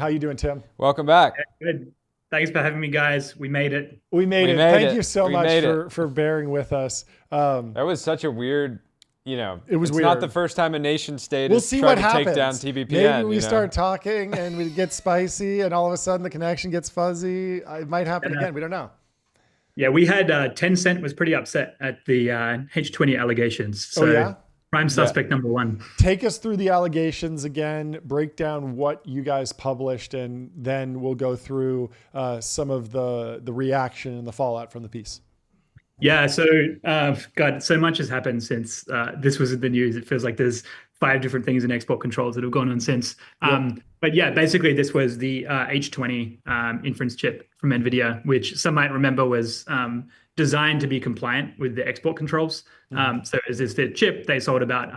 How you doing, Tim? Welcome back. Good. Thanks for having me, guys. We made it. We made We it. made Thank it. you so We much made it. for bearing with us. That was such a weird, It was it's not the weird. first time a nation state We'll has see tried what to take down happens. Maybe TBPN, we start talking and we get spicy, and all of a sudden the connection gets fuzzy. It might happen Uh, again. We don't know. yeah, we had Tencent was pretty upset at the H20 allegations. Oh So yeah. prime Yeah. suspect number one. Take us through the allegations again. Break down what you guys published, and then we'll go through some of the reaction and the fallout from the piece. Yeah, so God, so much has happened since this was in the news. It feels like there's five different things in export controls that have gone on since. Yep. But yeah, basically this was the H20 inference chip from NVIDIA, which some might remember was designed to be compliant with the export controls. Mhm. So as this the chip, they sold about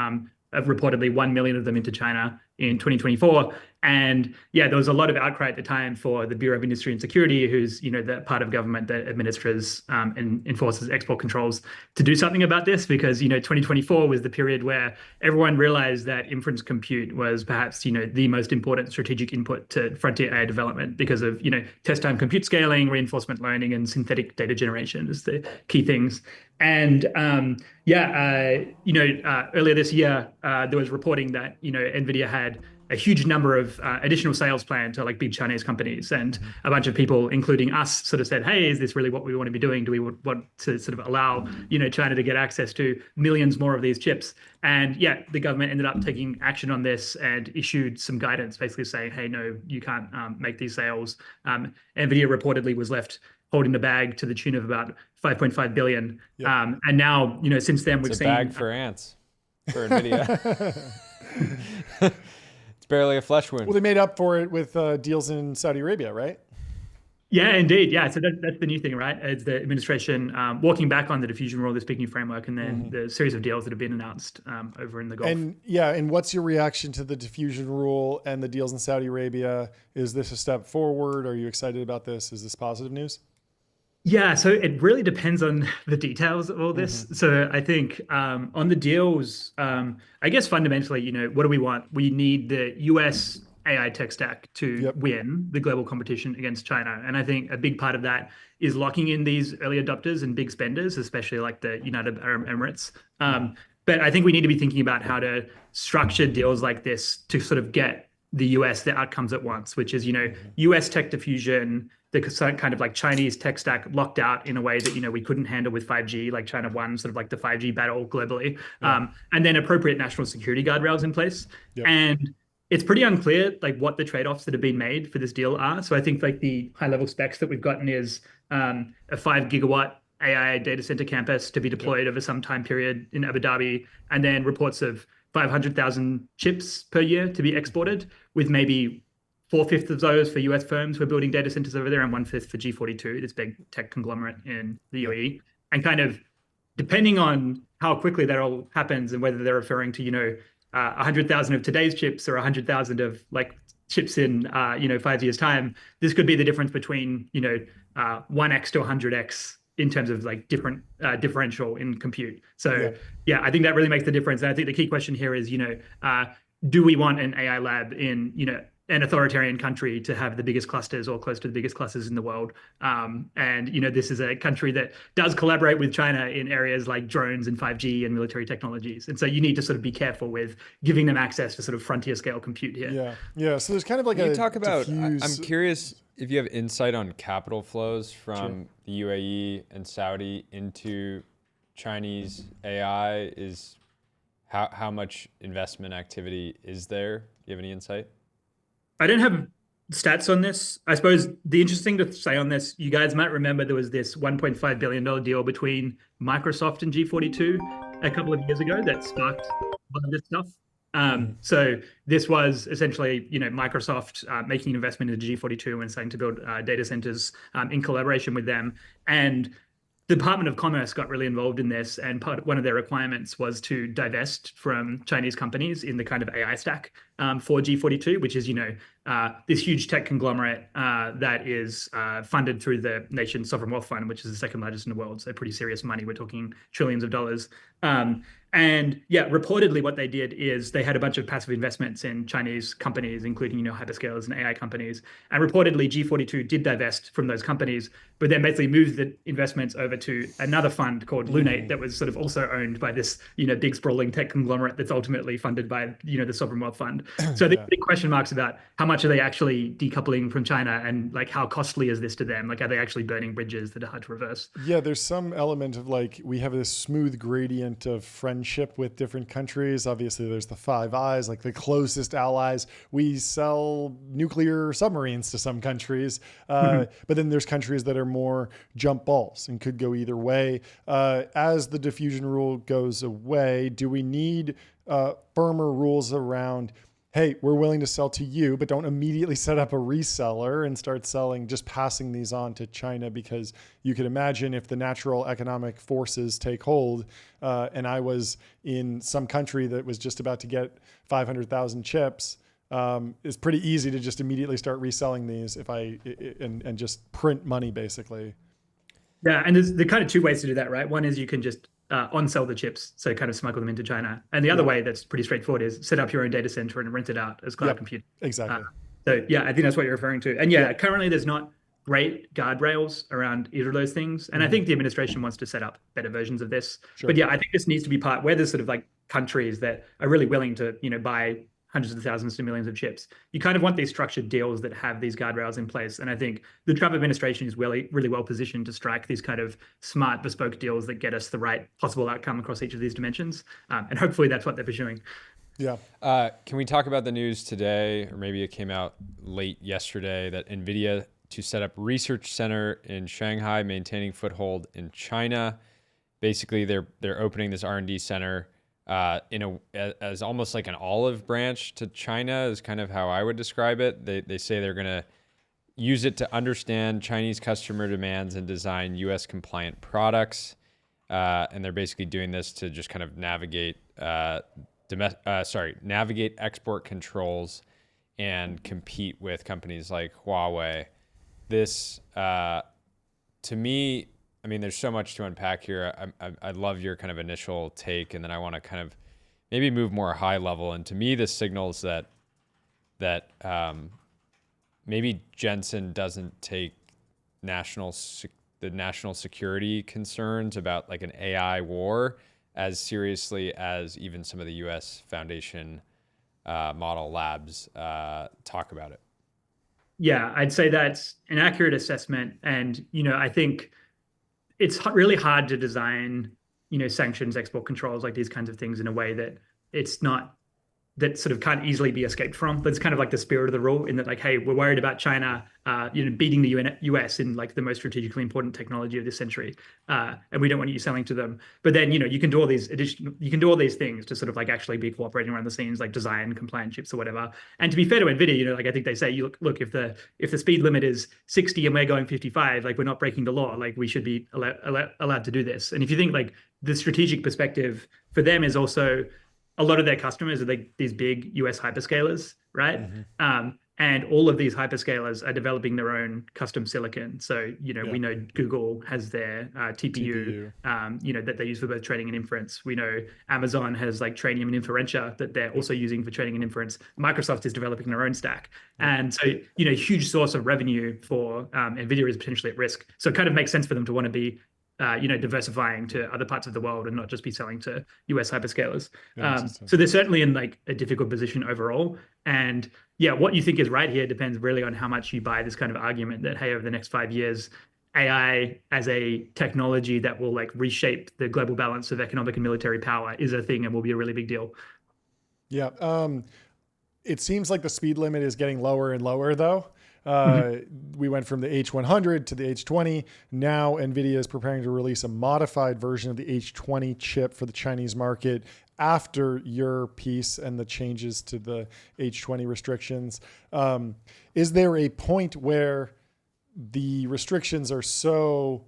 reportedly 1 million of them into China in 2024. And yeah, there was a lot of outcry at the time for the Bureau of Industry and Security, who's the part of government that administers and enforces export controls, to do something about this, because 2024 was the period where everyone realized that inference compute was perhaps the most important strategic input to frontier AI development because of test time compute scaling, reinforcement learning, and synthetic data generation as the key things. And earlier this year, there was reporting that NVIDIA had a huge number of additional sales planned to like big Chinese companies, and a bunch of people, including us, sort of said, "Hey, is this really what we want to be doing? Do we want to sort of allow China to get access to millions more of these chips?" And yeah, the government ended up taking action on this and issued some guidance, basically saying, "Hey, no, you can't make these sales." NVIDIA reportedly was left holding the bag to the tune of about 5.5 billion. Yep. And now, since then, we've It's a seen bag for ants for NVIDIA. It's barely a flesh wound. Well, they made up for it with deals in Saudi Arabia, right? Yeah, indeed. Yeah. So that's the new thing, right? It's the administration walking back on the diffusion rule, the speaking framework, and then the series of deals that have been announced over in the Gulf. And what's your reaction to the diffusion rule and the deals in Saudi Arabia? Is this a step forward? Are you excited about this? Is this positive news? Yeah, so it really depends on the details of all this. So I think on the deals, I guess fundamentally, what do we want? We need the US AI tech stack to Yep. win the global competition against China. And I think a big part of that is locking in these early adopters and big spenders, especially like the United Arab Emirates. But I think we need to be thinking about how to structure deals like this to sort of get the US the outcomes it wants, which is, US tech diffusion, the kind of like Chinese tech stack locked out in a way that we couldn't handle with 5G, like China won sort of like the 5G battle globally, and then appropriate national security guardrails in place. Yep. And it's pretty unclear like what the trade-offs that have been made for this deal are. So I think like the high-level specs that we've gotten is a 5 gigawatt AI data center campus to be deployed over some time period in Abu Dhabi, and then reports of 500,000 chips per year to be exported, with maybe 4/5 of those for US firms who are building data centers over there, and 1/5 for G42, this big tech conglomerate in the UAE. And kind of depending on how quickly that all happens and whether they're referring to 100,000 of today's chips or 100,000 of like chips in 5 years time, this could be the difference between 1x to 100x in terms of like different differential in compute. So yeah, I think that really makes the difference. And I think the key question here is do we want an AI lab in an authoritarian country to have the biggest clusters or close to the biggest clusters in the world? And this is a country that does collaborate with China in areas like drones and 5G and military technologies. And so you need to sort of be careful with giving them access to sort of frontier scale compute here. Yeah. So there's kind of like Can a you talk about, diffuse... I'm curious if you have insight on capital flows from the UAE and Saudi into Chinese AI. Is how much investment activity is there? Do you have any insight? I don't have stats on this. I suppose the interesting to say on this, you guys might remember there was this $1.5 billion deal between Microsoft and G42 a couple of years ago that sparked a lot of this stuff. So this was essentially, Microsoft making an investment in the G42 and starting to build data centers in collaboration with them. And the Department of Commerce got really involved in this, and one of their requirements was to divest from Chinese companies in the kind of AI stack. for G42, which is, this huge tech conglomerate that is funded through the nation's sovereign wealth fund, which is the second largest in the world. So pretty serious money. We're talking trillions of dollars. And yeah, reportedly what they did is they had a bunch of passive investments in Chinese companies, including, hyperscalers and AI companies. And reportedly G42 did divest from those companies, but then basically moved the investments over to another fund called Lunate that was sort of also owned by this, big sprawling tech conglomerate that's ultimately funded by, the sovereign wealth fund. So I think big question marks about how much are they actually decoupling from China, and like how costly is this to them? Like, are they actually burning bridges that are hard to reverse? Yeah, there's some element of like, we have this smooth gradient of friendship with different countries. Obviously, there's the Five Eyes, like the closest allies. We sell nuclear submarines to some countries, but then there's countries that are more jump balls and could go either way. As the diffusion rule goes away, do we need firmer rules around, hey, we're willing to sell to you, but don't immediately set up a reseller and start selling, just passing these on to China? Because you could imagine if the natural economic forces take hold, and I was in some country that was just about to get 500,000 chips, it's pretty easy to just immediately start reselling these and just print money basically. Yeah, and there's the kind of two ways to do that, right? One is you can just on-sell the chips, so kind of smuggle them into China. And the other way that's pretty straightforward is set up your own data center and rent it out as cloud computing. Exactly. So yeah, I think that's what you're referring to. And currently there's not great guardrails around either of those things. And I think the administration wants to set up better versions of this. Sure. But yeah, I think this needs to be part where there's sort of like countries that are really willing to, buy hundreds of thousands to millions of chips. You kind of want these structured deals that have these guardrails in place. And I think the Trump administration is really, really well positioned to strike these kind of smart, bespoke deals that get us the right possible outcome across each of these dimensions. And hopefully that's what they're pursuing. Yeah. Can we talk about the news today, or maybe it came out late yesterday, that NVIDIA to set up research center in Shanghai, maintaining foothold in China. Basically, they're opening this R&D center as almost like an olive branch to China is kind of how I would describe it. They say they're going to use it to understand Chinese customer demands and design U.S. compliant products. And they're basically doing this to just kind of navigate navigate export controls and compete with companies like Huawei. This, to me, I mean, there's so much to unpack here. I love your kind of initial take, and then I want to kind of maybe move more high level. And to me, this signals that maybe Jensen doesn't take the national security concerns about like an AI war as seriously as even some of the U.S. Foundation model labs talk about it. Yeah, I'd say that's an accurate assessment. And, I think it's really hard to design, sanctions, export controls, like these kinds of things in a way that that sort of can't easily be escaped from. But it's kind of like the spirit of the rule in that, like, hey, we're worried about China, beating the US in like the most strategically important technology of this century, and we don't want you selling to them. But then, you can do all these things to sort of like actually be cooperating around the scenes, like design compliant chips or whatever. And to be fair to NVIDIA, like I think they say, look, if the speed limit is 60 and we're going 55, like we're not breaking the law, like we should be allowed to do this. And if you think like the strategic perspective for them is also, a lot of their customers are like these big US hyperscalers, right? Mm-hmm. And all of these hyperscalers are developing their own custom silicon. So, we know Google has their TPU, that they use for both training and inference. We know Amazon has like Trainium and Inferentia that they're also using for training and inference. Microsoft is developing their own stack. And so, huge source of revenue for NVIDIA is potentially at risk. So it kind of makes sense for them to want to be diversifying to other parts of the world and not just be selling to US hyperscalers. So they're certainly in like a difficult position overall. And what you think is right here depends really on how much you buy this kind of argument that, hey, over the next 5 years, AI as a technology that will like reshape the global balance of economic and military power is a thing and will be a really big deal. Yeah. It seems like the speed limit is getting lower and lower though. We went from the H100 to the H20. Now NVIDIA is preparing to release a modified version of the H20 chip for the Chinese market after your piece and the changes to the H20 restrictions. Is there a point where the restrictions are so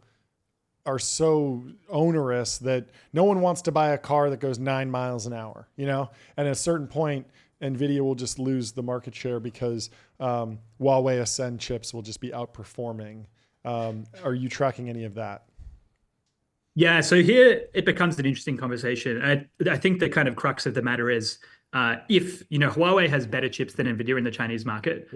onerous that no one wants to buy a car that goes 9 miles an hour, and at a certain point, NVIDIA will just lose the market share because Huawei Ascend chips will just be outperforming. Are you tracking any of that? Yeah, so here it becomes an interesting conversation. I think the kind of crux of the matter is if Huawei has better chips than NVIDIA in the Chinese market,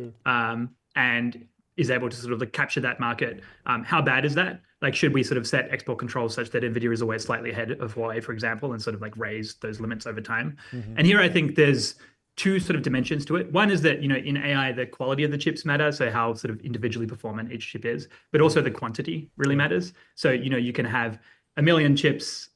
and is able to sort of like capture that market, how bad is that? Like, should we sort of set export controls such that NVIDIA is always slightly ahead of Huawei, for example, and sort of like raise those limits over time? And here I think there's two sort of dimensions to it. One is that, in AI, the quality of the chips matter, so how sort of individually performant each chip is, but also the quantity really matters. So, you can have a million chips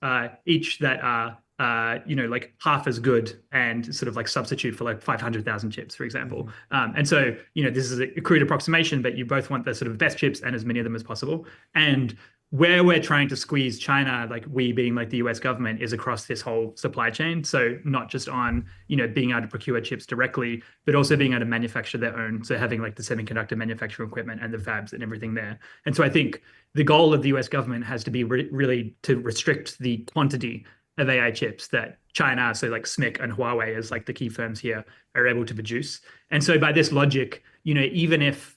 each that are like half as good and sort of like substitute for like 500,000 chips, for example. And so, this is a crude approximation, but you both want the sort of best chips and as many of them as possible. And where we're trying to squeeze China, like we being like the US government, is across this whole supply chain. So not just on, being able to procure chips directly, but also being able to manufacture their own. So having like the semiconductor manufacturing equipment and the fabs and everything there. And so I think the goal of the US government has to be really to restrict the quantity of AI chips that China, so like SMIC and Huawei as like the key firms here, are able to produce. And so by this logic, even if,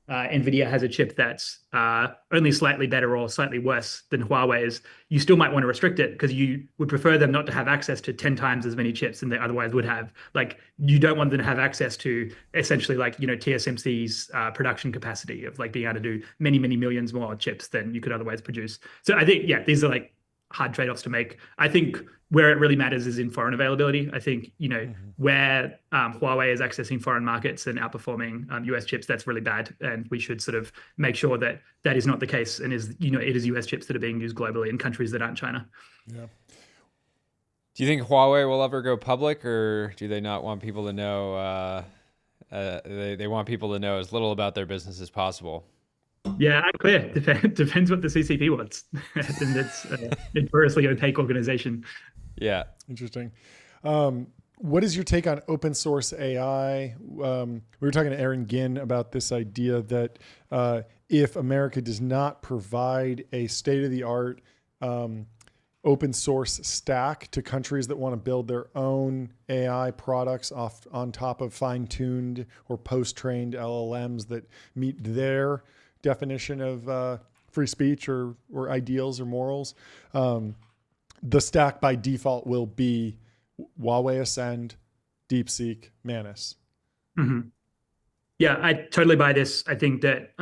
NVIDIA has a chip that's only slightly better or slightly worse than Huawei's, you still might want to restrict it because you would prefer them not to have access to 10 times as many chips than they otherwise would have. Like, you don't want them to have access to essentially like, TSMC's production capacity of like being able to do many, many millions more chips than you could otherwise produce. So I think, these are like hard trade-offs to make. I think where it really matters is in foreign availability. I think, where Huawei is accessing foreign markets and outperforming US chips, that's really bad. And we should sort of make sure that that is not the case and is, it is US chips that are being used globally in countries that aren't China. Yeah. Do you think Huawei will ever go public, or do they not want people to know? They want people to know as little about their business as possible. Yeah, unclear. Depends what the CCP wants. And it's a notoriously opaque organization. Yeah. Interesting. What is your take on open source AI? We were talking to Aaron Ginn about this idea that if America does not provide a state-of-the-art open source stack to countries that want to build their own AI products on top of fine-tuned or post-trained LLMs that meet their definition of free speech or ideals or morals, the stack by default will be Huawei Ascend, DeepSeek, Manus. Mm-hmm. Yeah, I totally buy this. I think that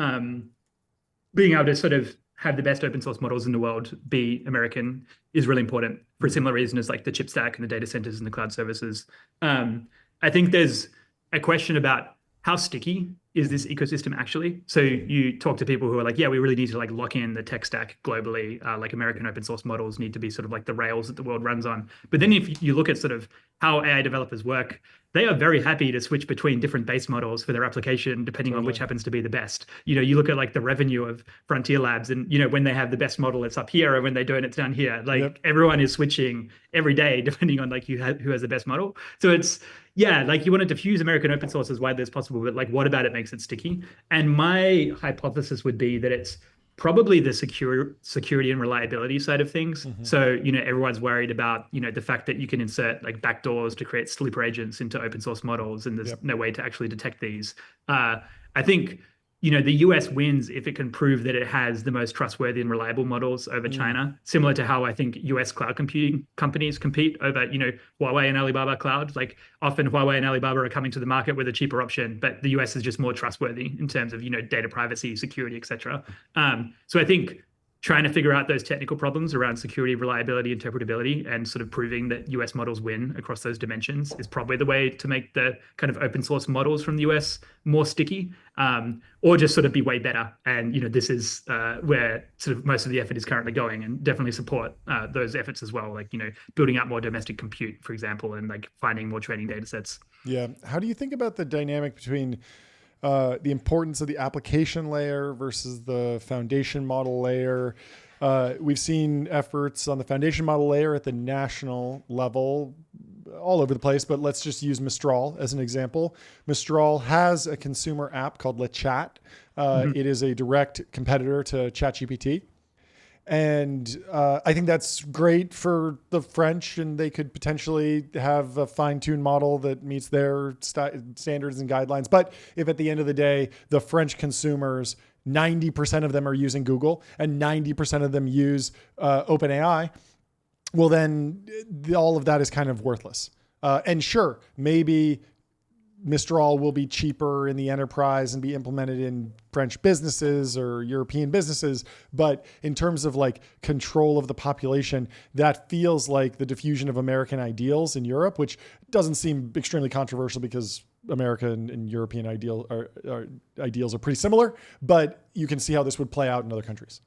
being able to sort of have the best open source models in the world be American is really important for a similar reason as like the chip stack and the data centers and the cloud services. I think there's a question about how sticky is this ecosystem actually? So you talk to people who are like, yeah, we really need to like lock in the tech stack globally. Like American open source models need to be sort of like the rails that the world runs on. But then if you look at sort of how AI developers work, they are very happy to switch between different base models for their application, depending on which happens to be the best. You look at like the revenue of Frontier Labs and, when they have the best model, it's up here, and when they don't, it's down here. Like everyone is switching every day, depending on like who has the best model. So it's, like you want to diffuse American open source as widely as possible, but like what about it makes it sticky? And my hypothesis would be that it's probably the security and reliability side of things. So, everyone's worried about, the fact that you can insert like backdoors to create sleeper agents into open source models, and there's no way to actually detect these. I think, the US wins if it can prove that it has the most trustworthy and reliable models over China, similar to how I think US cloud computing companies compete over, Huawei and Alibaba cloud. Like often Huawei and Alibaba are coming to the market with a cheaper option, but the US is just more trustworthy in terms of, data privacy, security, et cetera. So I think trying to figure out those technical problems around security, reliability, interpretability, and sort of proving that US models win across those dimensions is probably the way to make the kind of open source models from the US more sticky, or just sort of be way better. And, this is where sort of most of the effort is currently going, and definitely support those efforts as well. Like, building out more domestic compute, for example, and like finding more training data sets. Yeah. How do you think about the dynamic between the importance of the application layer versus the foundation model layer? We've seen efforts on the foundation model layer at the national level all over the place, but let's just use Mistral as an example. Mistral has a consumer app called LeChat. It is a direct competitor to ChatGPT. And I think that's great for the French, and they could potentially have a fine-tuned model that meets their standards and guidelines. But if at the end of the day, the French consumers, 90% of them are using Google and 90% of them use OpenAI, well, then all of that is kind of worthless. And sure, maybe Mistral will be cheaper in the enterprise and be implemented in French businesses or European businesses. But in terms of like control of the population, that feels like the diffusion of American ideals in Europe, which doesn't seem extremely controversial because American and European ideals are pretty similar. But you can see how this would play out in other countries.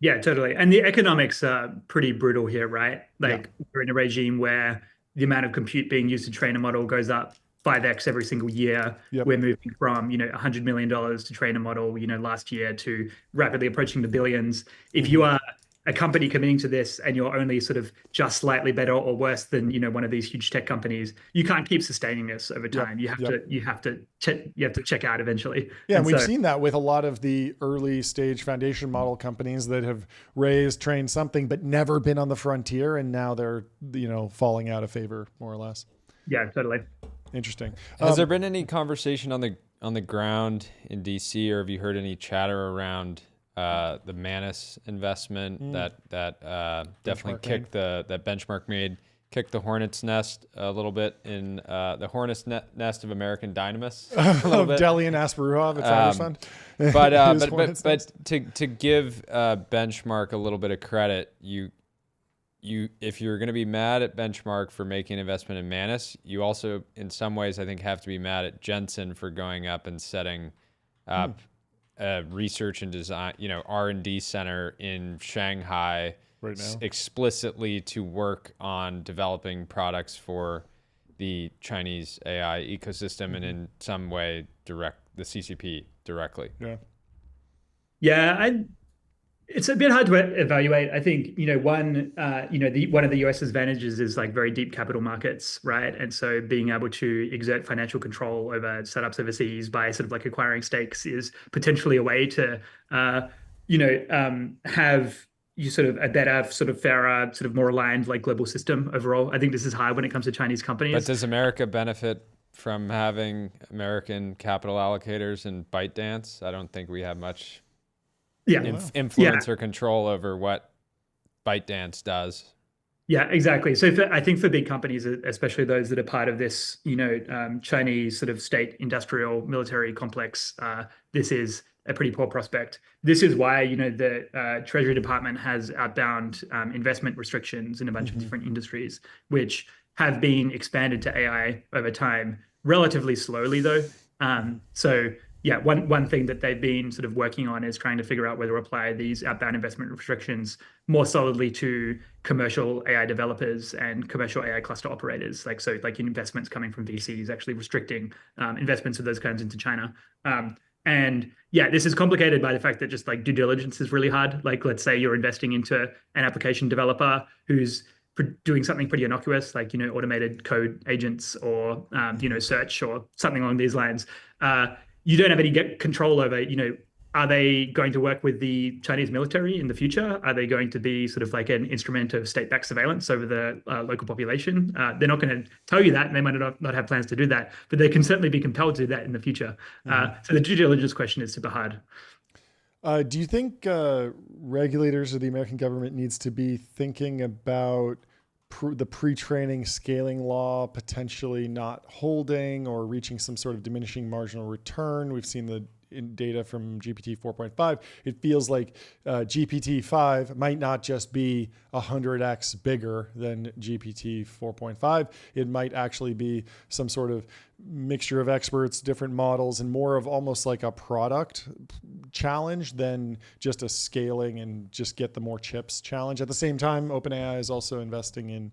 Yeah, totally. And the economics are pretty brutal here, right? Like we're in a regime where the amount of compute being used to train a model goes up 5x every single year. Yep. We're moving from, $100 million to train a model, last year to rapidly approaching the billions. If you are a company committing to this and you're only sort of just slightly better or worse than, one of these huge tech companies, you can't keep sustaining this over time. You have to check out eventually. Yeah, and we've seen that with a lot of the early stage foundation model companies that have trained something, but never been on the frontier. And now they're, falling out of favor more or less. Yeah, totally. Interesting. Has there been any conversation on the ground in DC, or have you heard any chatter around the Manus investment that definitely kicked that Benchmark made, kicked the hornet's nest a little bit in the hornet's nest of American dynamis a little bit. Deli and Asparuhov, it's Founders Fund. But to give Benchmark a little bit of credit, you if you're going to be mad at Benchmark for making an investment in Manus, you also in some ways I think have to be mad at Jensen for going up and setting up a research and design, R&D center in Shanghai right now, explicitly to work on developing products for the Chinese AI ecosystem and in some way direct the CCP directly. Yeah, it's a bit hard to evaluate. I think, one of the US's advantages is like very deep capital markets, right? And so being able to exert financial control over startups overseas by sort of like acquiring stakes is potentially a way to, have you sort of a better, sort of fairer, sort of more aligned like global system overall. I think this is hard when it comes to Chinese companies. But does America benefit from having American capital allocators in ByteDance? I don't think we have much influence or control over what ByteDance does. Yeah, exactly. So I think for big companies, especially those that are part of this, Chinese sort of state industrial military complex, this is a pretty poor prospect. This is why, the Treasury Department has outbound investment restrictions in a bunch of different industries, which have been expanded to AI over time, relatively slowly though. Yeah, one thing that they've been sort of working on is trying to figure out whether to apply these outbound investment restrictions more solidly to commercial AI developers and commercial AI cluster operators. Like investments coming from VCs, actually restricting investments of those kinds into China. And yeah, this is complicated by the fact that just like due diligence is really hard. Like, let's say you're investing into an application developer who's doing something pretty innocuous, like, automated code agents or, search or something along these lines. You don't have any control over, are they going to work with the Chinese military in the future? Are they going to be sort of like an instrument of state-backed surveillance over the local population? They're not going to tell you that, and they might not have plans to do that, but they can certainly be compelled to do that in the future. So the due diligence question is super hard. Do you think regulators or the American government needs to be thinking about the pre-training scaling law potentially not holding or reaching some sort of diminishing marginal return? We've seen the data from GPT 4.5. It feels like GPT 5 might not just be 100x bigger than GPT 4.5. It might actually be some sort of mixture of experts, different models, and more of almost like a product challenge than just a scaling and just get the more chips challenge. At the same time, OpenAI is also investing in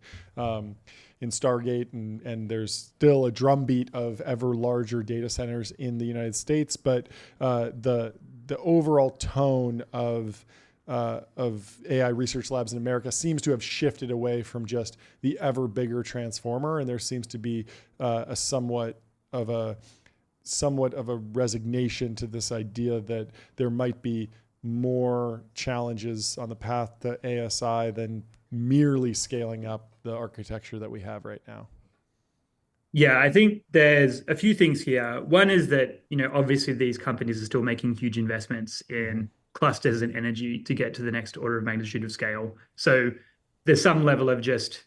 Stargate, and there's still a drumbeat of ever larger data centers in the United States. But the overall tone of AI research labs in America seems to have shifted away from just the ever bigger transformer, and there seems to be a somewhat of a resignation to this idea that there might be more challenges on the path to ASI than merely scaling up the architecture that we have right now? Yeah, I think there's a few things here. One is that, obviously these companies are still making huge investments in clusters and energy to get to the next order of magnitude of scale. So there's some level of just,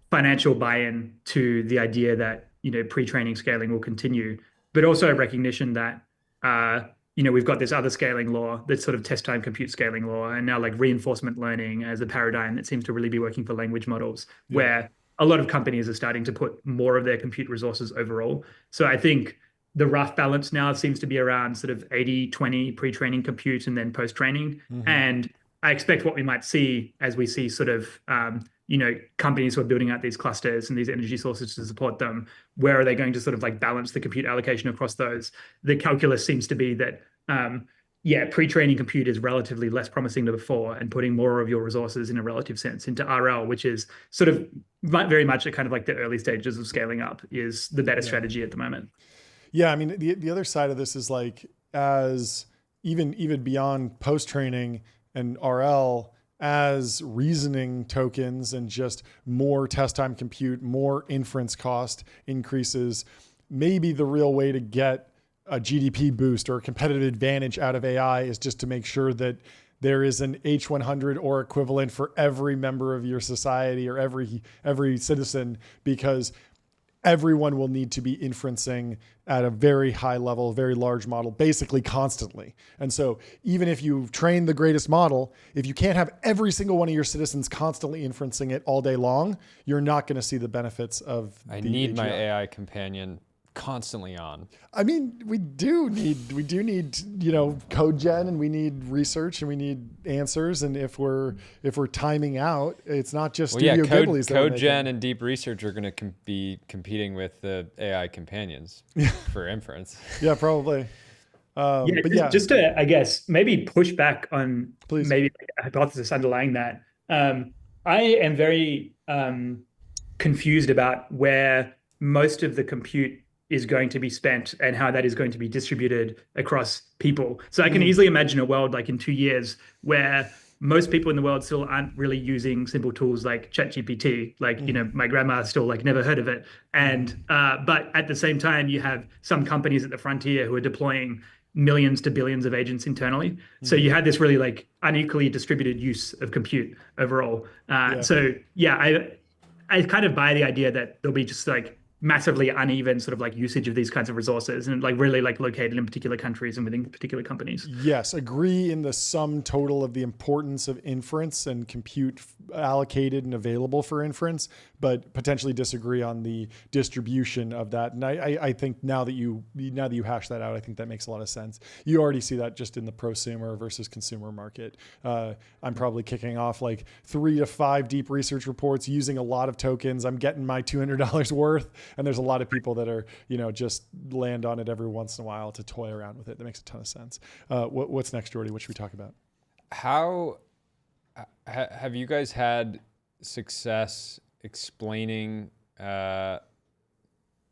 financial buy-in to the idea that, pre-training scaling will continue, but also a recognition that, we've got this other scaling law, this sort of test time compute scaling law, and now like reinforcement learning as a paradigm that seems to really be working for language models, where a lot of companies are starting to put more of their compute resources overall. So I think the rough balance now seems to be around sort of 80-20 pre-training compute and then post-training. And I expect what we might see as we see sort of, companies who are building out these clusters and these energy sources to support them, where are they going to sort of like balance the compute allocation across those? The calculus seems to be that, pre-training compute is relatively less promising than before, and putting more of your resources in a relative sense into RL, which is sort of very much a kind of like the early stages of scaling up, is the better strategy at the moment. Yeah, I mean, the other side of this is like, as even beyond post-training and RL, as reasoning tokens and just more test time compute, more inference cost increases, maybe the real way to get a GDP boost or a competitive advantage out of AI is just to make sure that there is an H100 or equivalent for every member of your society or every citizen, because everyone will need to be inferencing at a very high level, a very large model, basically constantly. And so even if you've trained the greatest model, if you can't have every single one of your citizens constantly inferencing it all day long, you're not going to see the benefits of I the need my AGI. AI companion constantly on. I mean, we do need, code gen, and we need research, and we need answers. And if we're timing out, it's not just Studio Ghibli's that we're code gen making. and deep research are going to be competing with the AI companions for inference. Yeah, probably. But Just to, I guess, maybe push back on Please. maybe a hypothesis underlying that. I am very confused about where most of the compute is going to be spent and how that is going to be distributed across people. So I can easily imagine a world like in 2 years where most people in the world still aren't really using simple tools like ChatGPT. Like, my grandma still like never heard of it. And but at the same time, you have some companies at the frontier who are deploying millions to billions of agents internally. So you had this really like unequally distributed use of compute overall. So I kind of buy the idea that there'll be just like massively uneven sort of like usage of these kinds of resources, and like really like located in particular countries and within particular companies. Yes, agree in the sum total of the importance of inference and compute allocated and available for inference, but potentially disagree on the distribution of that. And I think now that you hash that out, I think that makes a lot of sense. You already see that just in the prosumer versus consumer market. I'm probably kicking off like 3 to 5 deep research reports using a lot of tokens. I'm getting my $200 worth. And there's a lot of people that are, just land on it every once in a while to toy around with it. That makes a ton of sense. What's next, Jordy? What should we talk about? How have you guys had success explaining the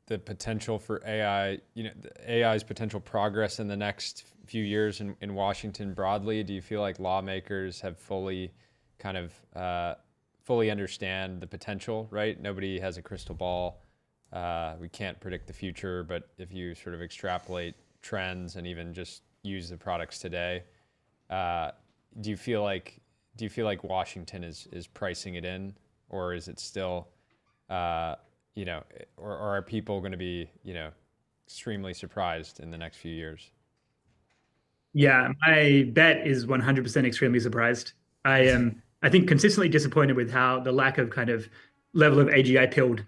potential for AI, the AI's potential progress in the next few years in Washington broadly? Do you feel like lawmakers have fully understand the potential, right? Nobody has a crystal ball. We can't predict the future, but if you sort of extrapolate trends and even just use the products today, do you feel like Washington is pricing it in, or is it still, or are people going to be, extremely surprised in the next few years? Yeah, my bet is 100% extremely surprised. I am, I think, consistently disappointed with how the lack of kind of level of AGI pilled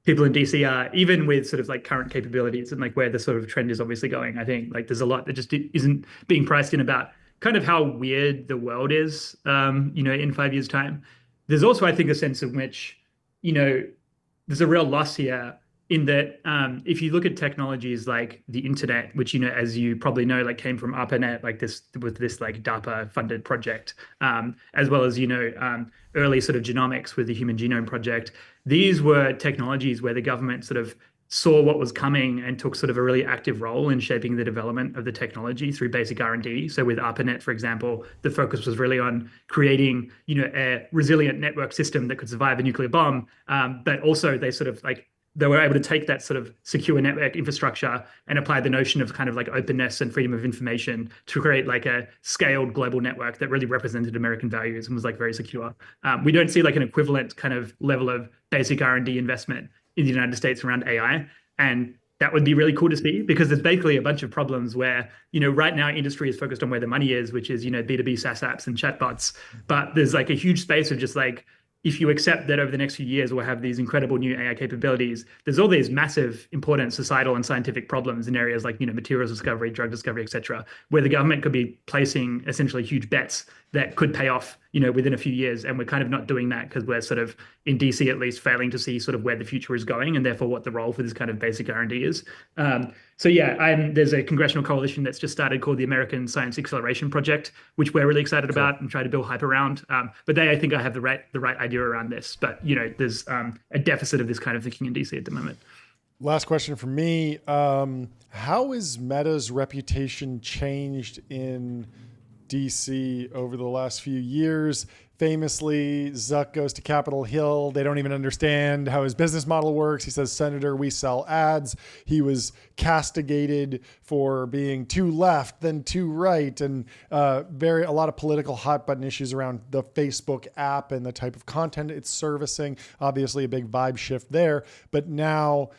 people in DC are, even with sort of like current capabilities and like where the sort of trend is obviously going. I think like there's a lot that just isn't being priced in about kind of how weird the world is, in 5 years' time. There's also, I think, a sense in which, there's a real loss here in that if you look at technologies like the internet, which, as you probably know, like came from ARPANET, like this with this like DARPA funded project, as well as, early sort of genomics with the Human Genome Project. These were technologies where the government sort of saw what was coming and took sort of a really active role in shaping the development of the technology through basic R&D. So with ARPANET, for example, the focus was really on creating, a resilient network system that could survive a nuclear bomb. But also they were able to take that sort of secure network infrastructure and apply the notion of kind of like openness and freedom of information to create like a scaled global network that really represented American values and was like very secure. We don't see like an equivalent kind of level of basic R&D investment in the United States around AI. And that would be really cool to see because there's basically a bunch of problems where, right now industry is focused on where the money is, which is, B2B SaaS apps and chatbots. But there's like a huge space of just like, if you accept that over the next few years we'll have these incredible new AI capabilities, there's all these massive, important societal and scientific problems in areas like, materials discovery, drug discovery, et cetera, where the government could be placing essentially huge bets that could pay off, within a few years. And we're kind of not doing that because we're sort of, in DC at least, failing to see sort of where the future is going and therefore what the role for this kind of basic R&D is. There's a congressional coalition that's just started called the American Science Acceleration Project, which we're really excited about and try to build hype around. But I think I have the right idea around this. But there's a deficit of this kind of thinking in DC at the moment. Last question from me. How has Meta's reputation changed in DC over the last few years? Famously, Zuck goes to Capitol Hill. They don't even understand how his business model works. He says, "Senator, we sell ads." He was castigated for being too left, then too right, and a lot of political hot button issues around the Facebook app and the type of content it's servicing. Obviously, a big vibe shift there. But now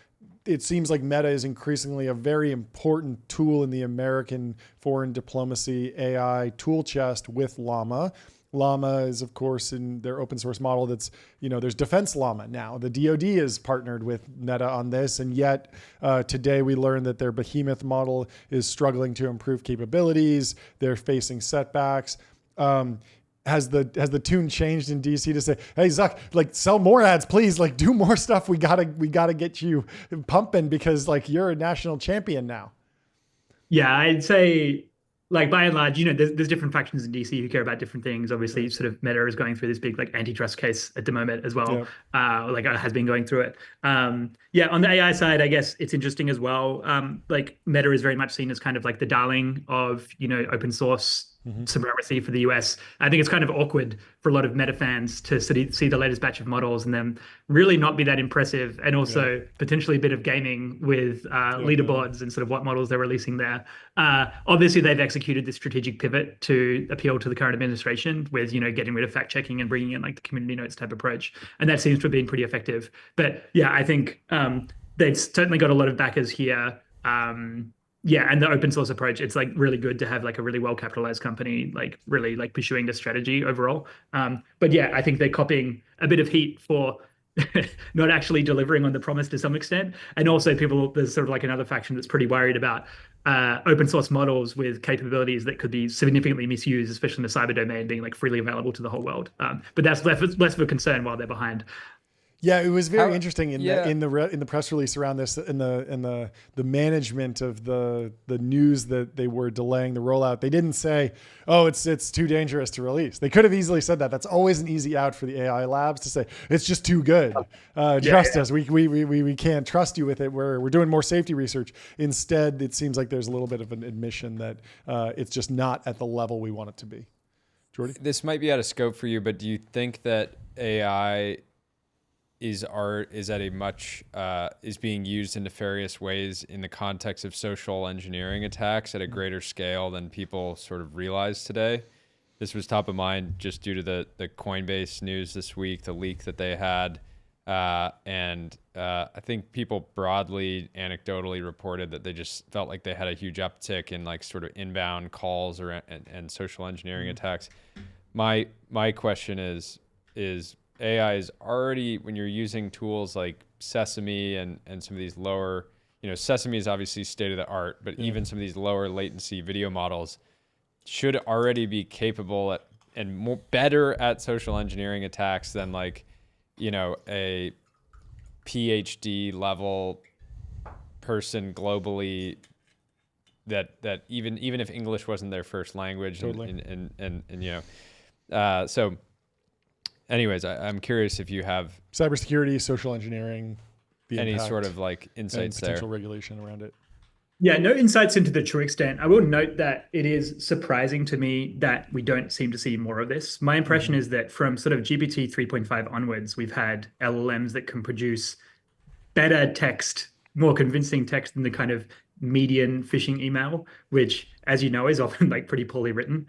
it seems like Meta is increasingly a very important tool in the American foreign diplomacy AI tool chest with Llama. Llama is, of course, in their open source model that's, there's Defense Llama now. The DoD is partnered with Meta on this. And yet today we learned that their behemoth model is struggling to improve capabilities. They're facing setbacks. Has the tune changed in DC to say, "Hey, Zuck, like sell more ads, please, like do more stuff. We gotta get you pumping because like you're a national champion now." Yeah, I'd say like by and large, there's different factions in DC who care about different things. Obviously, sort of Meta is going through this big like antitrust case at the moment as well. Has been going through it. On the AI side, I guess it's interesting as well. Like Meta is very much seen as kind of like the darling of open source supremacy for the US. I think it's kind of awkward for a lot of Meta fans to see the latest batch of models and then really not be that impressive, and also potentially a bit of gaming with leaderboards and sort of what models they're releasing there. Obviously, they've executed this strategic pivot to appeal to the current administration with getting rid of fact checking and bringing in like the community notes type approach, and that seems to have been pretty effective. But I think they've certainly got a lot of backers here. And the open source approach, it's like really good to have like a really well capitalized company, like really like pursuing the strategy overall. I think they're copying a bit of heat for not actually delivering on the promise to some extent. And also there's sort of like another faction that's pretty worried about open source models with capabilities that could be significantly misused, especially in the cyber domain, being like freely available to the whole world. But that's less of a concern while they're behind. Yeah, it was very interesting in the press release around this, in the management of the news that they were delaying the rollout. They didn't say, "Oh, it's too dangerous to release." They could have easily said that. That's always an easy out for the AI labs to say it's just too good. Trust us. We can't trust you with it. We're doing more safety research. Instead, it seems like there's a little bit of an admission that it's just not at the level we want it to be. Jordy? This might be out of scope for you, but do you think that AI is being used in nefarious ways in the context of social engineering attacks at a greater scale than people sort of realize today? This was top of mind just due to the Coinbase news this week, the leak that they had. And I think people broadly, anecdotally reported that they just felt like they had a huge uptick in like sort of inbound calls and social engineering attacks. My question is AI is already, when you're using tools like Sesame and some of these lower, Sesame is obviously state of the art, but even some of these lower latency video models should already be capable and better at social engineering attacks than like, a PhD level person globally that even if English wasn't their first language. Totally. Anyways, I'm curious if you have cybersecurity, social engineering, the any impact sort of like and insights there. potential regulation around it. Yeah, no insights into the true extent. I will note that it is surprising to me that we don't seem to see more of this. My impression is that from sort of GPT 3.5 onwards, we've had LLMs that can produce better text, more convincing text than the kind of median phishing email, which, as you know, is often like pretty poorly written.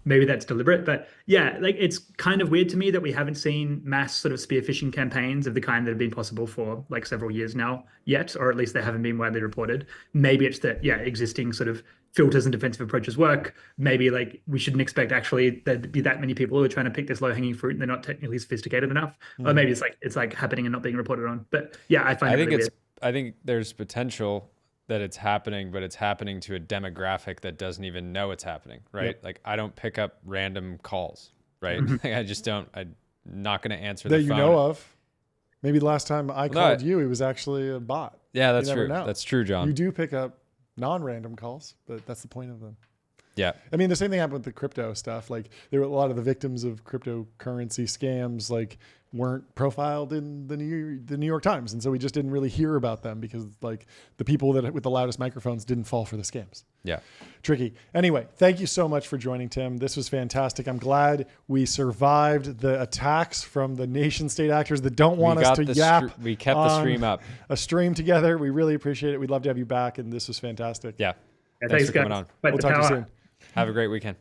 Maybe that's deliberate, but yeah, like it's kind of weird to me that we haven't seen mass sort of spear phishing campaigns of the kind that have been possible for like several years now yet, or at least they haven't been widely reported. Maybe it's that, yeah, existing sort of filters and defensive approaches work. Maybe like we shouldn't expect actually there'd be that many people who are trying to pick this low-hanging fruit and they're not technically sophisticated enough. Or maybe it's like happening and not being reported on. But yeah, I find I it think really it's weird. I think there's potential that it's happening, but it's happening to a demographic that doesn't even know it's happening, right? Yep. Like I don't pick up random calls, right? Like I just don't. I'm not going to answer That the you phone. know of. Maybe the last time I called No, you, it was actually a bot. Yeah, that's You never true. know. That's true, John. You do pick up non-random calls, but that's the point of them. Yeah. I mean, the same thing happened with the crypto stuff. Like there were a lot of the victims of cryptocurrency scams, like weren't profiled in the New York Times. And so we just didn't really hear about them because like the people that with the loudest microphones didn't fall for the scams. Yeah. Tricky. Anyway, thank you so much for joining, Tim. This was fantastic. I'm glad we survived the attacks from the nation state actors that don't want us to yap. We kept the stream up. A stream together. We really appreciate it. We'd love to have you back. And this was fantastic. Yeah. Yeah, Thanks for guys. coming on. Fight We'll the talk to you power. soon. Have a great weekend.